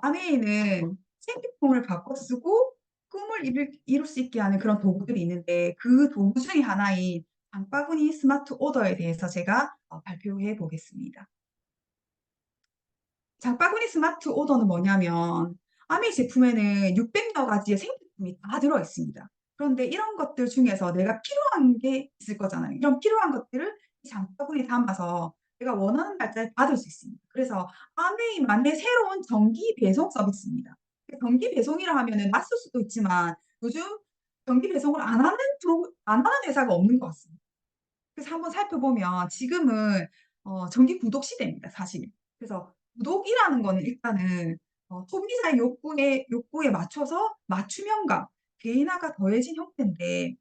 아메이는 생필품을 바꿔 쓰고 꿈을 이룰 수 있게 하는 그런 도구들이 있는데 그 도구 중에 하나인 장바구니 스마트 오더에 대해서 제가 발표해 보겠습니다. 장바구니 스마트 오더는 뭐냐면 아메이 제품에는 600여 가지의 생필품이 다 들어 있습니다. 그런데 이런 것들 중에서 내가 필요한 게 있을 거잖아요. 이런 필요한 것들을 이 장바구니에 담아서 내가 원하는 날짜에 받을 수 있습니다. 그래서 아메이만의 새로운 정기 배송 서비스입니다. 정기 배송이라 하면은 낯설 수도 있지만 요즘 정기 배송을 안 하는 회사가 없는 것 같습니다. 그래서 한번 살펴보면 지금은 정기 구독 시대입니다, 사실. 그래서 구독이라는 거는 일단은 소비자의 욕구에 맞춰서 맞춤형과 개인화가 더해진 형태인데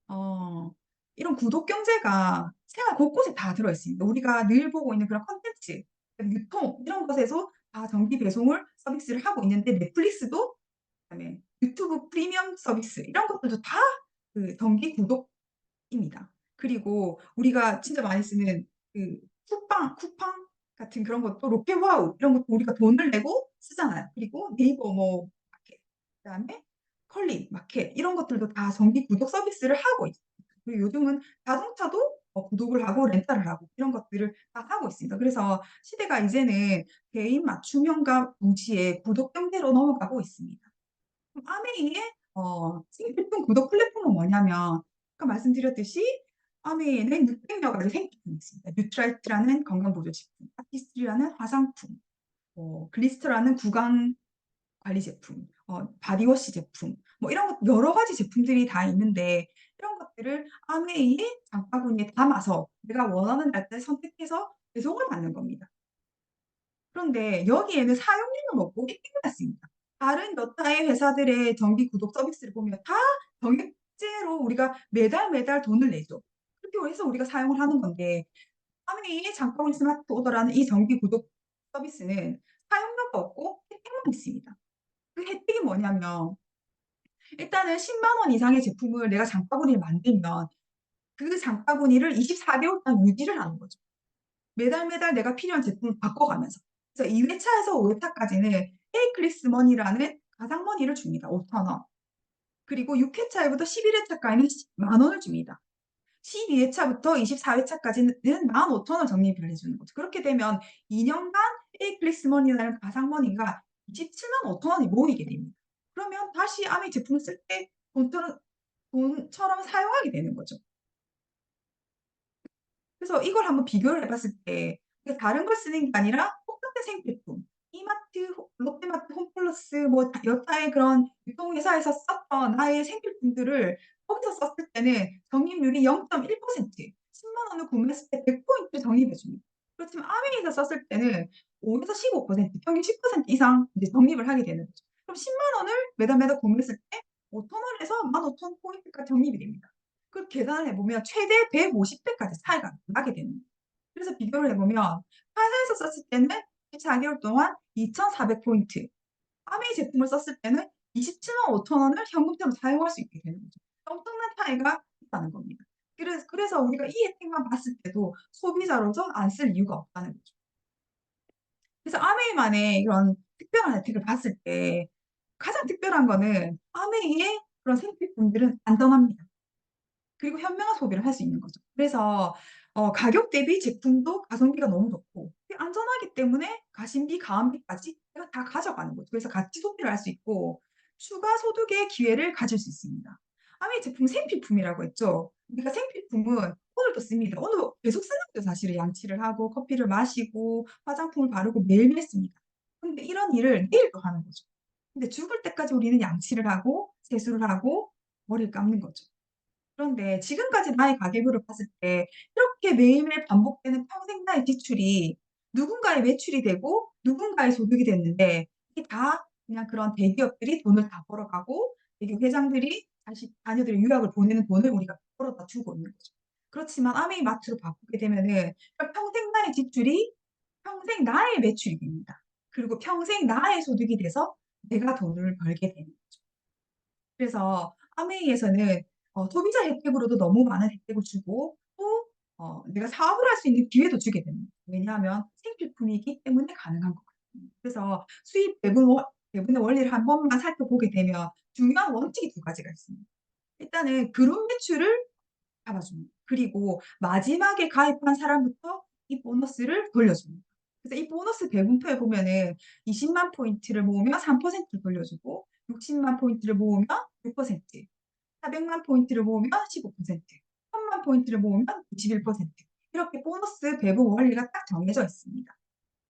어 이런 구독 경제가 생활 곳곳에 다 들어 있습니다. 우리가 늘 보고 있는 그런 콘텐츠, 유통 이런 것에서 다 정기 배송을 서비스를 하고 있는데 넷플릭스도 그다음에 유튜브 프리미엄 서비스 이런 것들도 다 그 정기 구독입니다. 그리고 우리가 진짜 많이 쓰는 그 쿠팡 같은 그런 것도 롯데와우 이런 것도 우리가 돈을 내고 쓰잖아요. 그리고 네이버 뭐 마켓 그다음에 컬리 마켓 이런 것들도 다 정기 구독 서비스를 하고 있습니다. 그리고 요즘은 자동차도 구독을 하고 렌탈을 하고 이런 것들을 다 하고 있습니다. 그래서 시대가 이제는 개인 맞춤형과 동시에 구독 경제로 넘어가고 있습니다. 그럼 아메이의 생필품 구독 플랫폼은 뭐냐면 아까 말씀드렸듯이 아메이에는 600여 가지 생필품이 있습니다. 뉴트라이트라는 건강보조식품, 아티스트라는 화장품, 글리스터라는 구강 관리 제품, 바디워시 제품 뭐 이런 것 여러 가지 제품들이 다 있는데 이런 것들을 아메이의 장바구니에 담아서 내가 원하는 날짜에 선택해서 배송을 받는 겁니다. 그런데 여기에는 사용료는 없고 혜택만 있습니다. 다른 몇 타의 회사들의 정기 구독 서비스를 보면 다 정액제로 우리가 매달 돈을 내죠. 그렇게 해서 우리가 사용을 하는 건데 아메이의 장바구니 스마트 오더라는 이 정기 구독 서비스는 사용료가 없고 혜택만 있습니다. 그 혜택이 뭐냐면 일단은 10만 원 이상의 제품을 내가 장바구니를 만들면 그 장바구니를 24개월 동안 유지를 하는 거죠. 매달 내가 필요한 제품을 바꿔가면서. 그래서 2 회차에서 5 회차까지는 테이크리스 머니라는 가상 머니를 줍니다. 5,000 원. 그리고 6 회차부터 11 회차까지는 10만 원을 줍니다. 12 회차부터 24 회차까지는 15,000원 적립을 해 주는 거죠. 그렇게 되면 2 년간 테이크리스 머니라는 가상 머니가 275,000 원이 모이게 됩니다. 그러면 다시 아메이 제품을 쓸 때 돈처럼 사용하게 되는 거죠. 그래서 이걸 한번 비교를 해 봤을 때 이게 다른 걸 쓰는 게 아니라 똑같은 생필품 이마트, 롯데마트, 홈플러스 뭐 여타의 그런 유통회사에서 썼던 나의 생필품들을 거기서 썼을 때는 적립률이 0.1% 10만 원을 구매했을 때 100 포인트를 적립해 줍니다. 그렇지만 아메이에서 썼을 때는 5에서 15% 평균 10% 이상 이제 적립을 하게 되는 거죠. 그럼 10만 원을 매달 구매했을 때 5,000 원에서 15,000 포인트가 적립이 됩니다. 그 계산을 해 보면 최대 150 배까지 차이가 나게 되는 거예요. 그래서 비교를 해 보면 회사에서 썼을 때는 14 개월 동안 2,400 포인트, 아메이 제품을 썼을 때는 275,000 원을 현금처럼 사용할 수 있게 되는 거죠. 엄청난 차이가 있다는 겁니다. 그래서 우리가 이 혜택만 봤을 때도 소비자로서 안 쓸 이유가 없다는 거죠. 그래서 아메이만의 이런 특별한 혜택을 봤을 때 가장 특별한 거는 아메이의 그런 생필품들은 안전합니다. 그리고 현명한 소비를 할 수 있는 거죠. 그래서 가격 대비 제품도 가성비가 너무 좋고 안전하기 때문에 가심비, 가음비까지 내가 다 가져가는 거죠. 그래서 가치 소비를 할 수 있고 추가 소득의 기회를 가질 수 있습니다. 아메이 제품 생필품이라고 했죠. 우리가 생필품은 오늘도 씁니다. 오늘 계속 쓰는 거죠 사실은. 양치를 하고 커피를 마시고 화장품을 바르고 매일매일 씁니다. 근데 이런 일을 내일도 하는 거죠. 근데 죽을 때까지 우리는 양치를 하고 세수를 하고 머리를 감는 거죠. 그런데 지금까지 나의 가계부를 봤을 때 이렇게 매일매일 반복되는 평생 나의 지출이 누군가의 매출이 되고 누군가의 소득이 됐는데 이게 다 그냥 그런 대기업들이 돈을 다 벌어가고 대기업 회장들이 자녀들의 유학을 보내는 돈을 우리가 벌어다 주고 있는 거죠. 그렇지만 아메이마트로 바꾸게 되면은 평생 나의 지출이 평생 나의 매출이 됩니다. 그리고 평생 나의 소득이 돼서 내가 돈을 벌게 되는 거죠. 그래서 아메이에서는 소비자 혜택으로도 너무 많은 혜택을 주고 또 내가 사업을 할 수 있는 기회도 주게 됩니다. 왜냐하면 생필품이기 때문에 가능한 것 같습니다. 그래서 수입 배분의 원리를 한 번만 살펴보게 되면 중요한 원칙이 두 가지가 있습니다. 일단은 그룹 매출을 잡아줍니다. 그리고 마지막에 가입한 사람부터 이 보너스를 돌려줍니다. 그래서 이 보너스 배분표에 보면은 200,000 포인트를 모으면 3%를 돌려주고 600,000 포인트를 모으면 6%, 400만 포인트를 모으면 15%, 1000만 포인트를 모으면 21%, 이렇게 보너스 배분 원리가 딱 정해져 있습니다.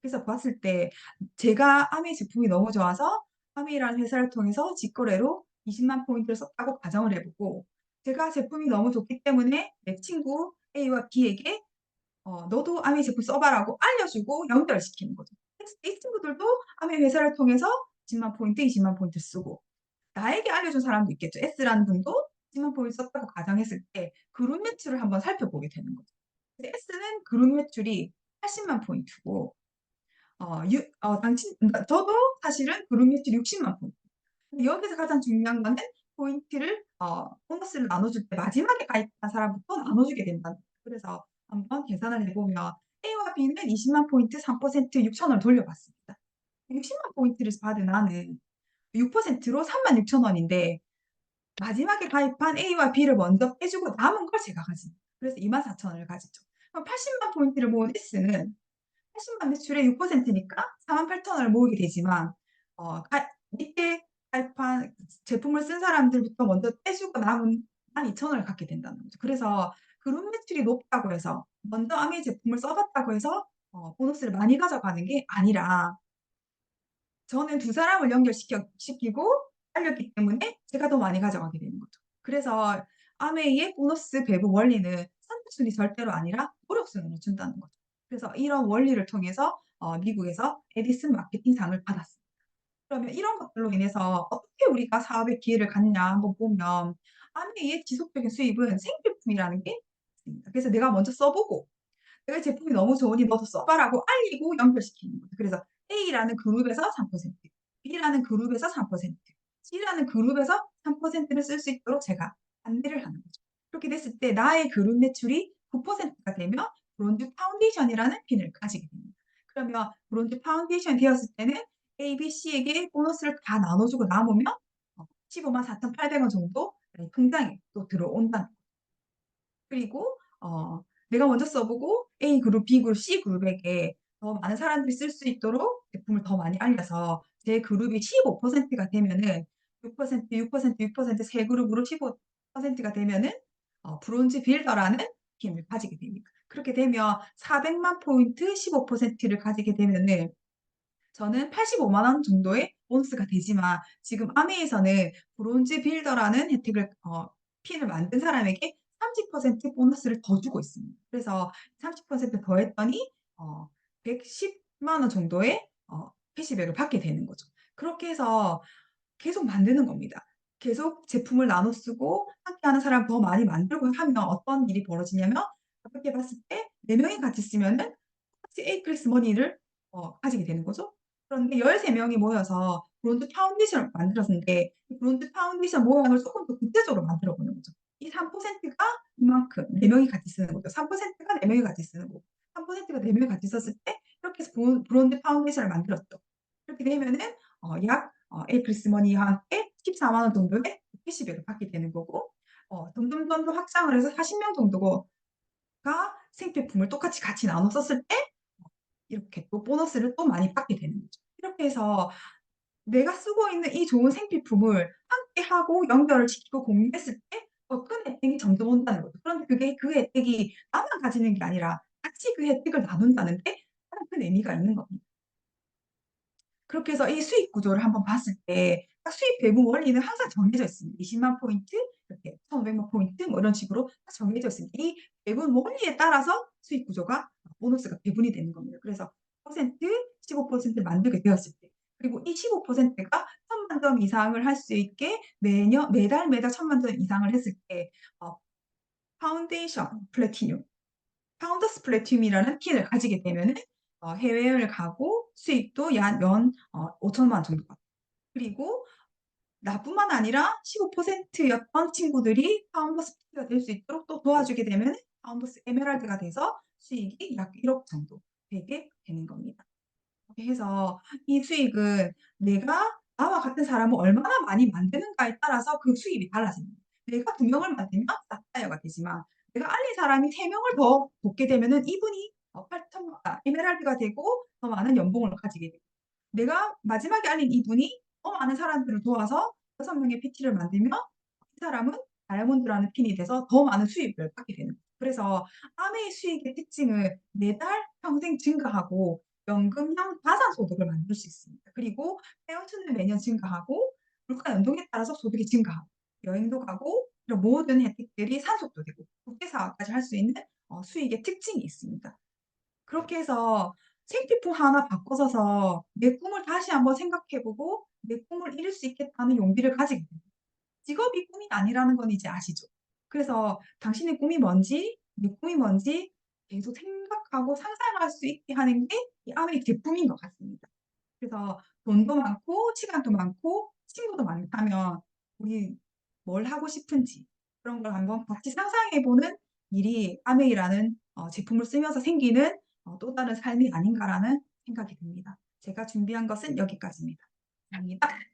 그래서 봤을 때 제가 아메이 제품이 너무 좋아서 아메이라는 회사를 통해서 직거래로 200,000 포인트를 썼다고 가정을 해 보고, 제가 제품이 너무 좋기 때문에 내 친구 A와 B에게 "너도 아메이 제품 써 봐라."고 알려주고 연결시키는 거죠. 그래서 이 친구들도 아메이 회사를 통해서 10만 포인트, 20만 포인트 쓰고, 나에게 알려준 사람도 있겠죠. S라는 분도 10만 포인트 썼다고 가정했을 때 그룹 매출을 한번 살펴보게 되는 거죠. 근데 S는 그룹 매출이 80만 포인트고 그러니까 저도 사실은 그룹 매출이 60만 포인트. 근데 여기서 가장 중요한 거는 포인트를 보너스를 나눠줄 때 마지막에 가입한 사람부터 나눠주게 된다는 거예요. 그래서 한번 계산을 해 보면 A와 B는 20만 포인트 3% 6천 원을 돌려받습니다. 60만 포인트를 받은 나는 6%로 36,000원인데 마지막에 가입한 A와 B를 먼저 빼주고 남은 걸 제가 가집니다. 그래서 24,000원을 가지죠. 그럼 80만 포인트를 모은 S는 80만 매출의 6%니까 48,000원을 모으게 되지만 밑에 가입한 제품을 쓴 사람들부터 먼저 떼주고 남은 12,000원을 갖게 된다는 거죠. 그래서 그룹 매출이 높다고 해서 먼저 아메이 제품을 써 봤다고 해서 보너스를 많이 가져가는 게 아니라, 저는 두 사람을 시키고 알렸기 때문에 제가 더 많이 가져가게 되는 거죠. 그래서 아메이의 보너스 배분 원리는 선택순위 절대로 아니라 노력순으로 준다는 거죠. 그래서 이런 원리를 통해서 미국에서 에디슨 마케팅상을 받았습니다. 그러면 이런 것들로 인해서 어떻게 우리가 사업의 기회를 갖냐 한번 보면, 아메이의 지속적인 수입은 생필품이라는 게 있습니다. 그래서 내가 먼저 써 보고 "내가 제품이 너무 좋으니 너도 써 봐라."고 알리고 연결시키는 거죠. 그래서 A라는 그룹에서 3%, B라는 그룹에서 3%, C라는 그룹에서 3%를 쓸 수 있도록 제가 안내를 하는 거죠. 그렇게 됐을 때 나의 그룹 매출이 9%가 되면 브론즈 파운데이션이라는 핀을 가지게 됩니다. 그러면 브론즈 파운데이션이 되었을 때는 A, B, C에게 보너스를 다 나눠 주고 남으면 154,800원 정도 통장에 또 들어온다는 거죠. 그리고 내가 먼저 써 보고 A 그룹, B 그룹, C 그룹에게 더 많은 사람들이 쓸 수 있도록 제품을 더 많이 알려서 제 그룹이 15%가 되면은 6%, 6%, 6% 세 그룹으로 15%가 되면은 브론즈 빌더라는 힘을 가지게 됩니다. 그렇게 되면 400만 포인트 15%를 가지게 되면은 저는 85만 원 정도의 보너스가 되지만, 지금 아메에서는 브론즈 빌더라는 혜택을 핀을 만든 사람에게 30% 보너스를 더 주고 있습니다. 그래서 30% 더했더니 110만 원 정도의 캐시백을 받게 되는 거죠. 그렇게 해서 계속 만드는 겁니다. 계속 제품을 나눠 쓰고 함께하는 사람 더 많이 만들고 하면 어떤 일이 벌어지냐면, 가볍게 봤을 때 4 명이 같이 쓰면은 똑같이 에이클래스 머니를 가지게 되는 거죠. 그런데 13 명이 모여서 브론즈 파운데이션을 만들었는데 이 브론즈 파운데이션 모양을 쪼끔 더 구체적으로 만들어 보는 거죠. 이 3%가 이만큼 4 명이 같이 쓰는 거죠. 3%가 4 명이 같이 쓰는 거고 3%가 4 명이 같이 썼을 때 이렇게 해서 브론즈 파운데이션을 만들었죠. 이렇게 되면은 약 에이클래스 머니와 함께 14만 원 정도의 캐시백을 받게 되는 거고, 점점 더 확장을 해서 40명 정도가 생필품을 똑같이 같이 나눠 썼을 때 이렇게 또 보너스를 또 많이 받게 되는 거죠. 이렇게 해서 내가 쓰고 있는 이 좋은 생필품을 함께하고 연결을 시키고 공유했을 때 더 큰 혜택이 점점 온다는 거죠. 그런데 그 혜택이 나만 가지는 게 아니라 같이 그 혜택을 나눈다는 데 가장 큰 의미가 있는 겁니다. 그렇게 해서 이 수익 구조를 한번 봤을 때 딱 수익 배분 원리는 항상 정해져 있습니다. 20만 포인트, 이렇게 1,500만 포인트 뭐 이런 식으로 딱 정해져 있습니다. 이 배분 원리에 따라서 수익 구조가 보너스가 배분이 되는 겁니다. 그래서 퍼센트 15% 만들게 되었을 때, 그리고 이 15%가 1,000만 점 이상을 할 수 있게 매달 1,000만 점 이상을 했을 때 어 파운데이션 플래티늄, 파운더스 플래티늄이라는 핀을 가지게 되면은 해외여행을 가고 수익도 약 연 5천만 원 정도 받고, 그리고 나뿐만 아니라 15% 였던 친구들이 파운더스 P가 될 수 있도록 또 도와주게 되면은 파운더스 에메랄드가 돼서 수익이 약 1억 정도 되게 되는 겁니다. 그렇게 해서 이 수익은 내가 나와 같은 사람을 얼마나 많이 만드는가에 따라서 그 수입이 달라집니다. 내가 2 명을 만들면 사파이어가 되지만 내가 알린 사람이 3 명을 더 돕게 되면은 이분이 에메랄드가 되고 더 많은 연봉을 가지게 되고, 내가 마지막에 알린 이분이 더 많은 사람들을 도와서 6 명의 PT를 만들면 이 사람은 다이아몬드라는 핀이 돼서 더 많은 수입을 받게 되는 거죠. 그래서 아메의 수익의 특징은 매달 평생 증가하고 연금형 자산 소득을 만들 수 있습니다. 그리고 페어투는 매년 증가하고 물가 연동에 따라서 소득이 증가하고 여행도 가고 이런 모든 혜택들이 산속도 되고 국제 사업까지 할 수 있는 수익의 특징이 있습니다. 그렇게 해서 생필품 하나 바꿔서서 내 꿈을 다시 한번 생각해 보고 내 꿈을 이룰 수 있겠다는 용기를 가지게 됩니다. 직업이 꿈이 아니라는 건 이제 아시죠? 그래서 당신의 꿈이 뭔지, 내 꿈이 뭔지 계속 생각하고 상상할 수 있게 하는 게 이 아메이 제품인 것 같습니다. 그래서 돈도 많고 시간도 많고 친구도 많다면 우리 뭘 하고 싶은지 그런 걸 한번 같이 상상해 보는 일이 아메이라는 제품을 쓰면서 생기는 또 다른 삶이 아닌가라는 생각이 듭니다. 제가 준비한 것은 여기까지입니다. 감사합니다.